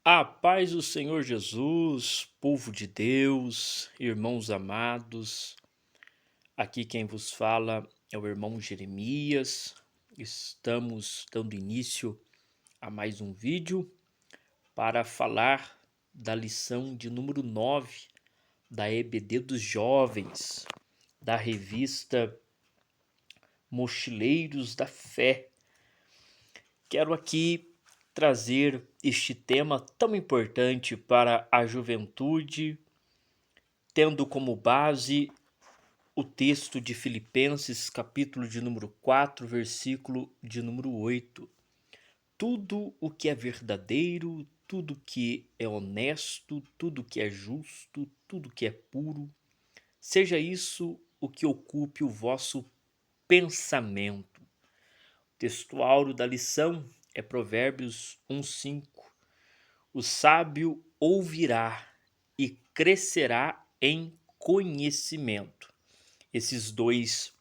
A paz do Senhor Jesus, povo de Deus, irmãos amados, aqui quem vos fala é o irmão Jeremias. Estamos dando início a mais um vídeo para falar da lição de número 9 da EBD dos Jovens, da revista Mochileiros da Fé. Quero aqui trazer este tema tão importante para a juventude, tendo como base o texto de Filipenses, capítulo de número 4, versículo de número 8. Tudo o que é verdadeiro, tudo que é honesto, tudo que é justo, tudo que é puro, seja isso o que ocupe o vosso pensamento. O texto áureo da lição é Provérbios 1:5. O sábio ouvirá e crescerá em conhecimento. Esses dois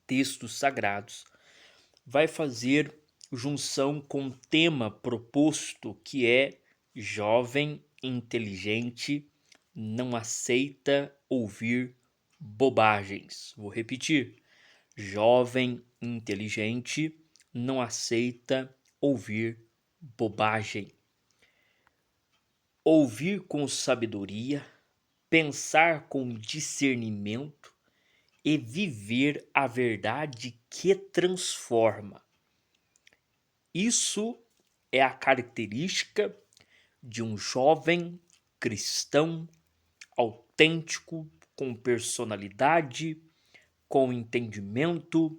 textos sagrados vai fazer junção com o tema proposto, que é jovem inteligente não aceita ouvir bobagens. Vou repetir: jovem inteligente não aceita ouvir bobagem. Ouvir com sabedoria, pensar com discernimento e viver a verdade que transforma. Isso é a característica de um jovem cristão autêntico, com personalidade, com entendimento,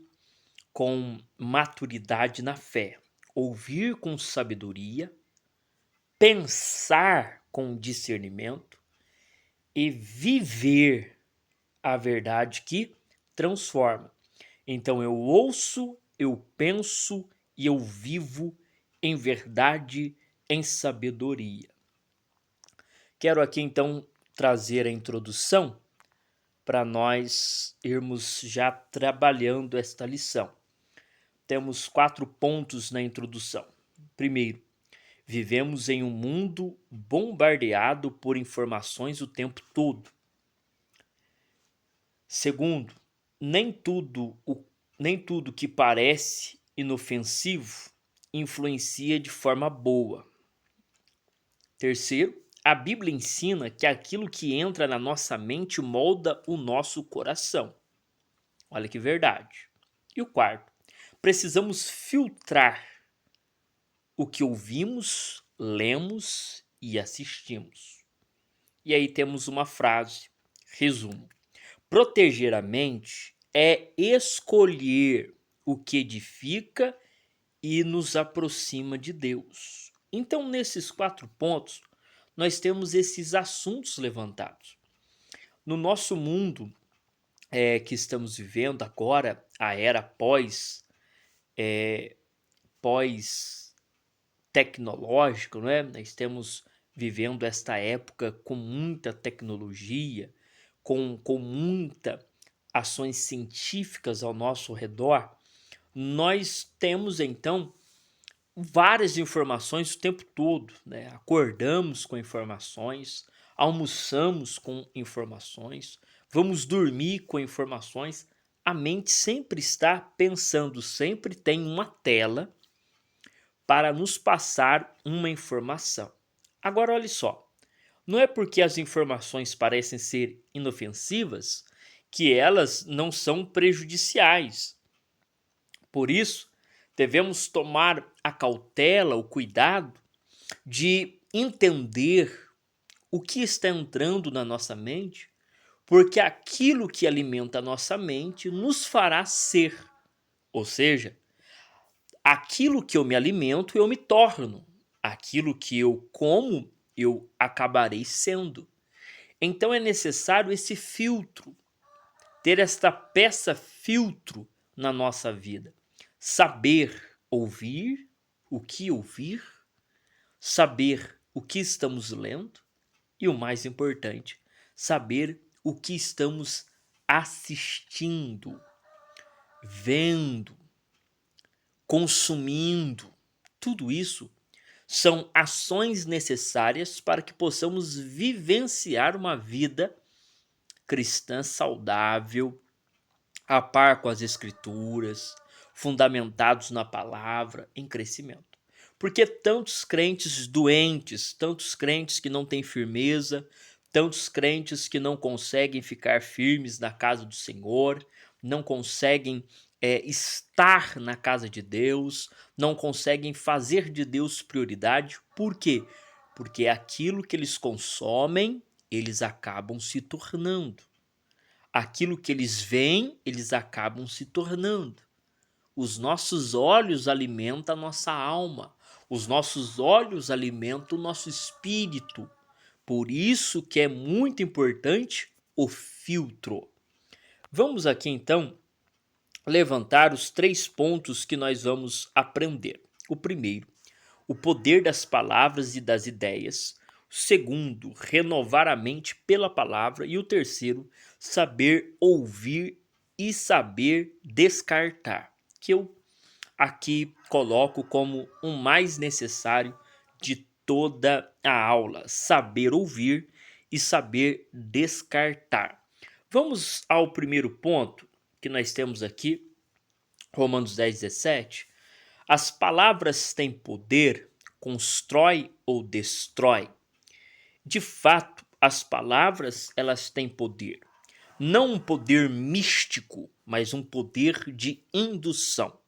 com maturidade na fé. Ouvir com sabedoria, pensar com discernimento e viver a verdade que transforma. Então eu ouço, eu penso e eu vivo em verdade, em sabedoria. Quero aqui então trazer a introdução para nós irmos já trabalhando esta lição. Temos 4 pontos na introdução. Primeiro, vivemos em um mundo bombardeado por informações o tempo todo. Segundo, nem tudo que parece inofensivo influencia de forma boa. Terceiro, a Bíblia ensina que aquilo que entra na nossa mente molda o nosso coração. Olha que verdade. E o quarto, precisamos filtrar o que ouvimos, lemos e assistimos. E aí temos uma frase, resumo. Proteger a mente é escolher o que edifica e nos aproxima de Deus. Então, nesses 4 pontos, nós temos esses assuntos levantados. No nosso mundo que estamos vivendo agora, a era pós tecnológica, não é? Nós estamos vivendo esta época com muita tecnologia, com muita ações científicas ao nosso redor. Nós temos então várias informações o tempo todo, né? Acordamos com informações, almoçamos com informações, vamos dormir com informações. A mente sempre está pensando, sempre tem uma tela para nos passar uma informação. Agora, olhe só, não é porque as informações parecem ser inofensivas que elas não são prejudiciais. Por isso, devemos tomar a cautela, o cuidado de entender o que está entrando na nossa mente, porque aquilo que alimenta a nossa mente nos fará ser. Ou seja, aquilo que eu me alimento, eu me torno. Aquilo que eu como, eu acabarei sendo. Então é necessário esse filtro, ter esta peça filtro na nossa vida. Saber ouvir, saber o que estamos lendo e, o mais importante, saber o que estamos assistindo, vendo, consumindo. Tudo isso são ações necessárias para que possamos vivenciar uma vida cristã saudável, a par com as escrituras, fundamentados na palavra, em crescimento. Porque tantos crentes doentes, tantos crentes que não têm firmeza, tantos crentes que não conseguem ficar firmes na casa do Senhor, não conseguem estar na casa de Deus, não conseguem fazer de Deus prioridade. Por quê? Porque aquilo que eles consomem, eles acabam se tornando. Aquilo que eles veem, eles acabam se tornando. Os nossos olhos alimentam a nossa alma. Os nossos olhos alimentam o nosso espírito. Por isso que é muito importante o filtro. Vamos aqui então levantar os 3 pontos que nós vamos aprender. O primeiro, o poder das palavras e das ideias. O segundo, renovar a mente pela palavra. E o terceiro, saber ouvir e saber descartar, que eu aqui coloco como o mais necessário de toda a aula: saber ouvir e saber descartar. Vamos ao primeiro ponto que nós temos aqui, Romanos 10:17. As palavras têm poder, constrói ou destrói. De fato, as palavras elas têm poder. Não um poder místico, mas um poder de indução.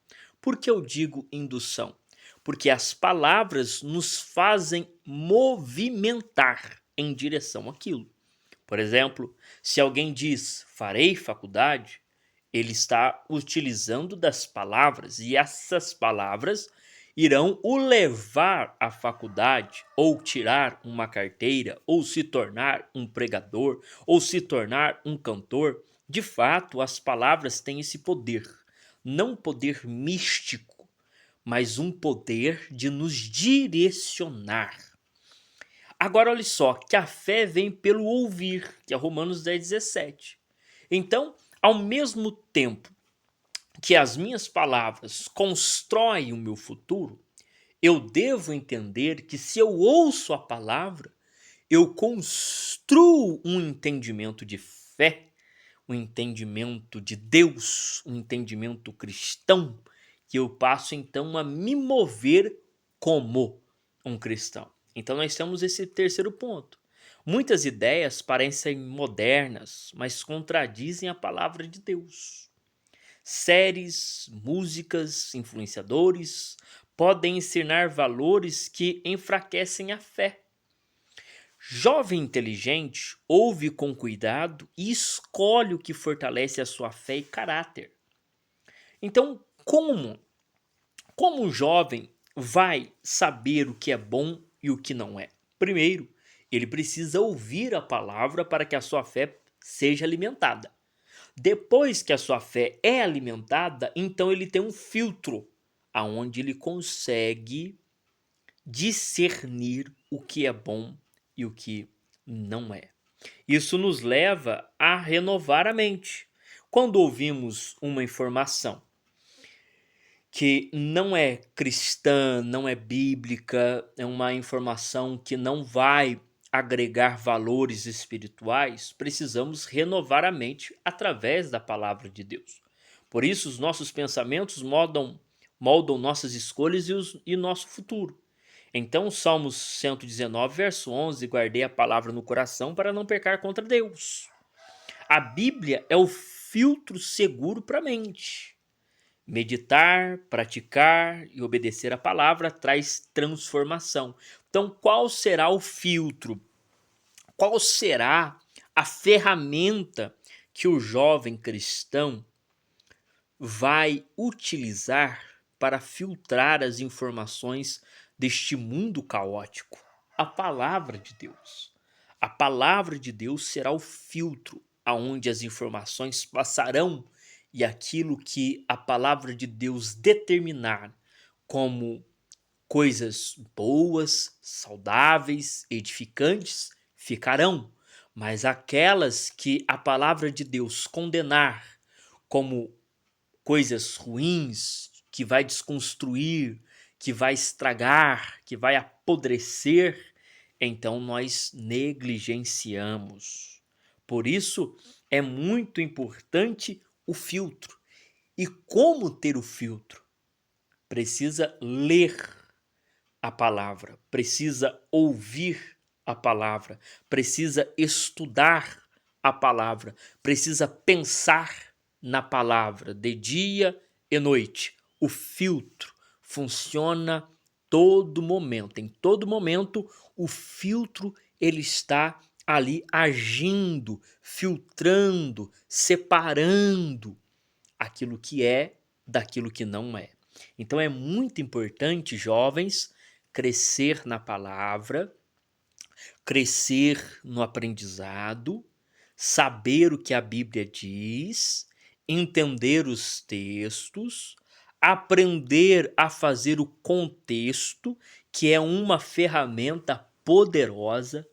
Por que eu digo indução? Porque as palavras nos fazem movimentar em direção àquilo. Por exemplo, se alguém diz farei faculdade, ele está utilizando das palavras e essas palavras irão o levar à faculdade, ou tirar uma carteira, ou se tornar um pregador, ou se tornar um cantor. De fato, as palavras têm esse poder, não um poder místico, mas um poder de nos direcionar. Agora, olha só, que a fé vem pelo ouvir, que é Romanos 10:17. Então, ao mesmo tempo que as minhas palavras constroem o meu futuro, eu devo entender que se eu ouço a palavra, eu construo um entendimento de fé, um entendimento de Deus, um entendimento cristão, que eu passo então a me mover como um cristão. Então nós temos esse terceiro ponto. Muitas ideias parecem modernas, mas contradizem a palavra de Deus. Séries, músicas, influenciadores podem ensinar valores que enfraquecem a fé. Jovem inteligente ouve com cuidado e escolhe o que fortalece a sua fé e caráter. Então, como o jovem vai saber o que é bom e o que não é? Primeiro, ele precisa ouvir a palavra para que a sua fé seja alimentada. Depois que a sua fé é alimentada, então ele tem um filtro aonde ele consegue discernir o que é bom e o que não é. Isso nos leva a renovar a mente. Quando ouvimos uma informação que não é cristã, não é bíblica, é uma informação que não vai agregar valores espirituais, precisamos renovar a mente através da palavra de Deus. Por isso, os nossos pensamentos moldam nossas escolhas e nosso futuro. Então, Salmos 119, verso 11, guardei a palavra no coração para não pecar contra Deus. A Bíblia é o filtro seguro para a mente. Meditar, praticar e obedecer a palavra traz transformação. Então, qual será o filtro? Qual será a ferramenta que o jovem cristão vai utilizar para filtrar as informações deste mundo caótico? A palavra de Deus. A palavra de Deus será o filtro aonde as informações passarão e aquilo que a palavra de Deus determinar como coisas boas, saudáveis, edificantes, ficarão. Mas aquelas que a palavra de Deus condenar como coisas ruins, que vai desconstruir, que vai estragar, que vai apodrecer, então nós negligenciamos. Por isso é muito importante o filtro. E como ter o filtro? Precisa ler a palavra, precisa ouvir a palavra, precisa estudar a palavra, precisa pensar na palavra de dia e noite. O filtro funciona todo momento, em todo momento o filtro ele está ali agindo, filtrando, separando aquilo que é daquilo que não é. Então é muito importante, jovens, crescer na palavra, crescer no aprendizado, saber o que a Bíblia diz, entender os textos, aprender a fazer o contexto, que é uma ferramenta poderosa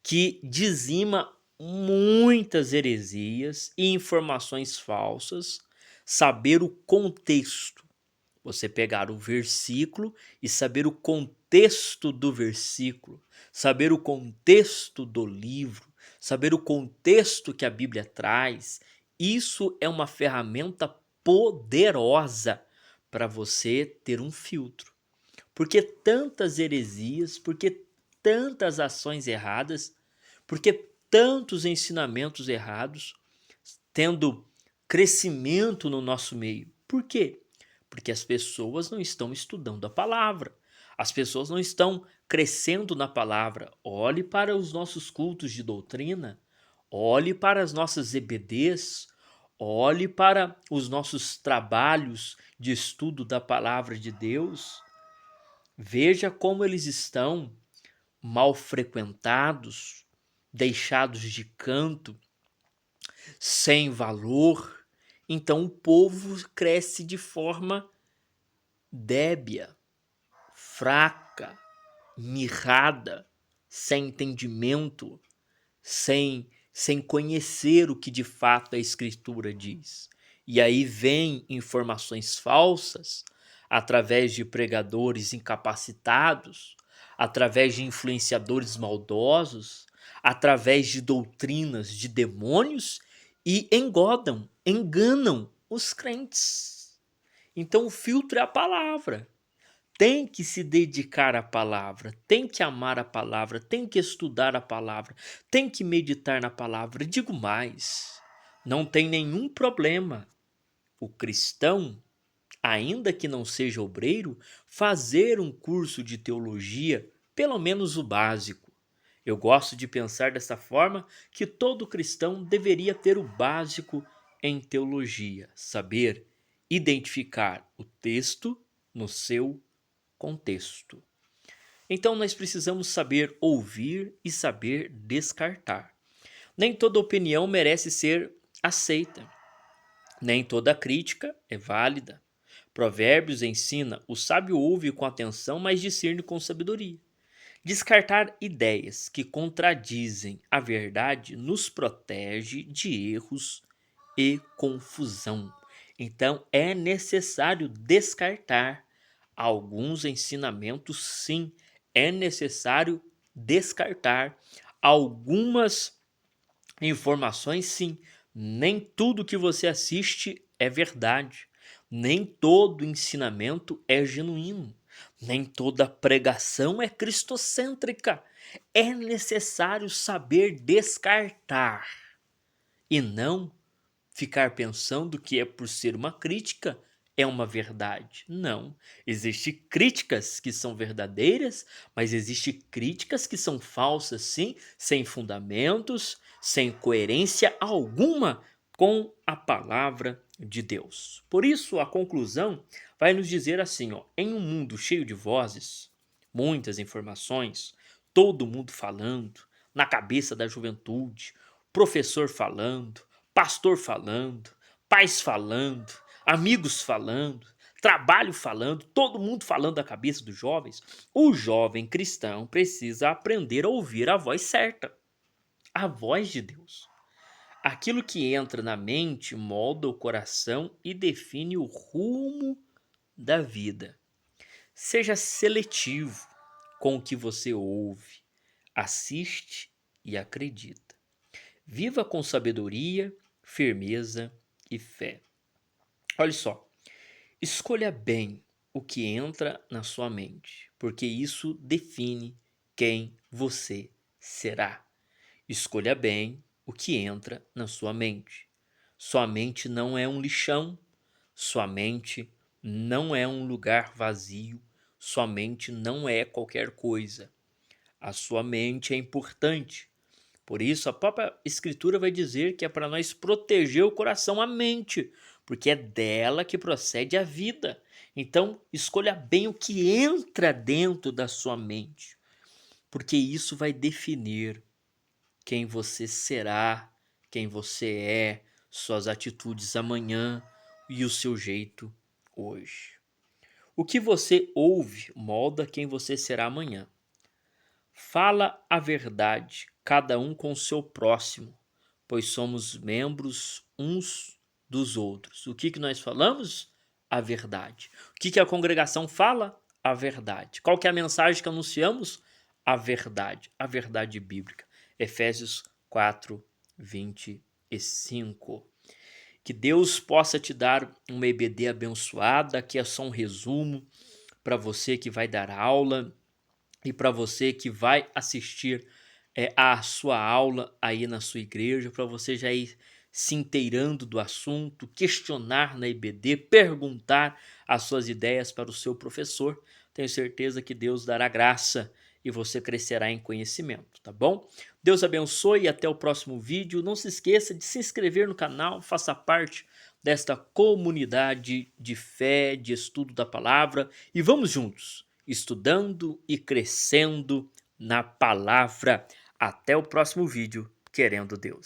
que dizima muitas heresias e informações falsas, saber o contexto. Você pegar o versículo e saber o contexto do versículo, saber o contexto do livro, saber o contexto que a Bíblia traz, isso é uma ferramenta poderosa para você ter um filtro. Porque tantas heresias, porque tantas ações erradas, porque tantos ensinamentos errados, tendo crescimento no nosso meio. Por quê? Porque as pessoas não estão estudando a palavra. As pessoas não estão crescendo na palavra. Olhe para os nossos cultos de doutrina, olhe para as nossas EBDs, olhe para os nossos trabalhos de estudo da palavra de Deus. Veja como eles estão mal frequentados, deixados de canto, sem valor. Então o povo cresce de forma débia, fraca, mirrada, sem entendimento, sem conhecer o que de fato a Escritura diz. E aí vem informações falsas através de pregadores incapacitados, através de influenciadores maldosos, através de doutrinas de demônios e enganam os crentes. Então o filtro é a palavra. Tem que se dedicar à palavra, tem que amar a palavra, tem que estudar a palavra, tem que meditar na palavra. Digo mais, não tem nenhum problema o cristão, ainda que não seja obreiro, fazer um curso de teologia, pelo menos o básico. Eu gosto de pensar dessa forma que todo cristão deveria ter o básico em teologia, saber identificar o texto no seu contexto. Então nós precisamos saber ouvir e saber descartar. Nem toda opinião merece ser aceita. Nem toda crítica é válida. Provérbios ensina: o sábio ouve com atenção, mas discerne com sabedoria. Descartar ideias que contradizem a verdade nos protege de erros e confusão. Então é necessário descartar alguns ensinamentos, sim. É necessário descartar algumas informações, sim. Nem tudo que você assiste é verdade. Nem todo ensinamento é genuíno. Nem toda pregação é cristocêntrica. É necessário saber descartar e não ficar pensando que é por ser uma crítica é uma verdade. Não. Existem críticas que são verdadeiras, mas existem críticas que são falsas, sim, sem fundamentos, sem coerência alguma com a palavra de Deus. Por isso, a conclusão vai nos dizer assim, ó, em um mundo cheio de vozes, muitas informações, todo mundo falando, na cabeça da juventude, professor falando, pastor falando, pais falando, amigos falando, trabalho falando, todo mundo falando da cabeça dos jovens. O jovem cristão precisa aprender a ouvir a voz certa, a voz de Deus. Aquilo que entra na mente molda o coração e define o rumo da vida. Seja seletivo com o que você ouve, assiste e acredita. Viva com sabedoria, firmeza e fé. Olha só, escolha bem o que entra na sua mente, porque isso define quem você será. Escolha bem o que entra na sua mente. Sua mente não é um lixão, sua mente não é um lugar vazio, sua mente não é qualquer coisa. A sua mente é importante. Por isso, a própria Escritura vai dizer que é para nós proteger o coração, a mente, porque é dela que procede a vida. Então, escolha bem o que entra dentro da sua mente, porque isso vai definir quem você será, quem você é, suas atitudes amanhã e o seu jeito hoje. O que você ouve molda quem você será amanhã. Fala a verdade, cada um com o seu próximo, pois somos membros uns dos outros. O que nós falamos? A verdade. O que a congregação fala? A verdade. Qual que é a mensagem que anunciamos? A verdade bíblica. Efésios 4:25. Que Deus possa te dar uma EBD abençoada. Aqui é só um resumo para você que vai dar aula e para você que vai assistir a sua aula aí na sua igreja, para você já ir se inteirando do assunto, questionar na EBD, perguntar as suas ideias para o seu professor. Tenho certeza que Deus dará graça e você crescerá em conhecimento, tá bom? Deus abençoe e até o próximo vídeo. Não se esqueça de se inscrever no canal, faça parte desta comunidade de fé, de estudo da palavra e vamos juntos, estudando e crescendo na palavra. Até o próximo vídeo, querendo Deus.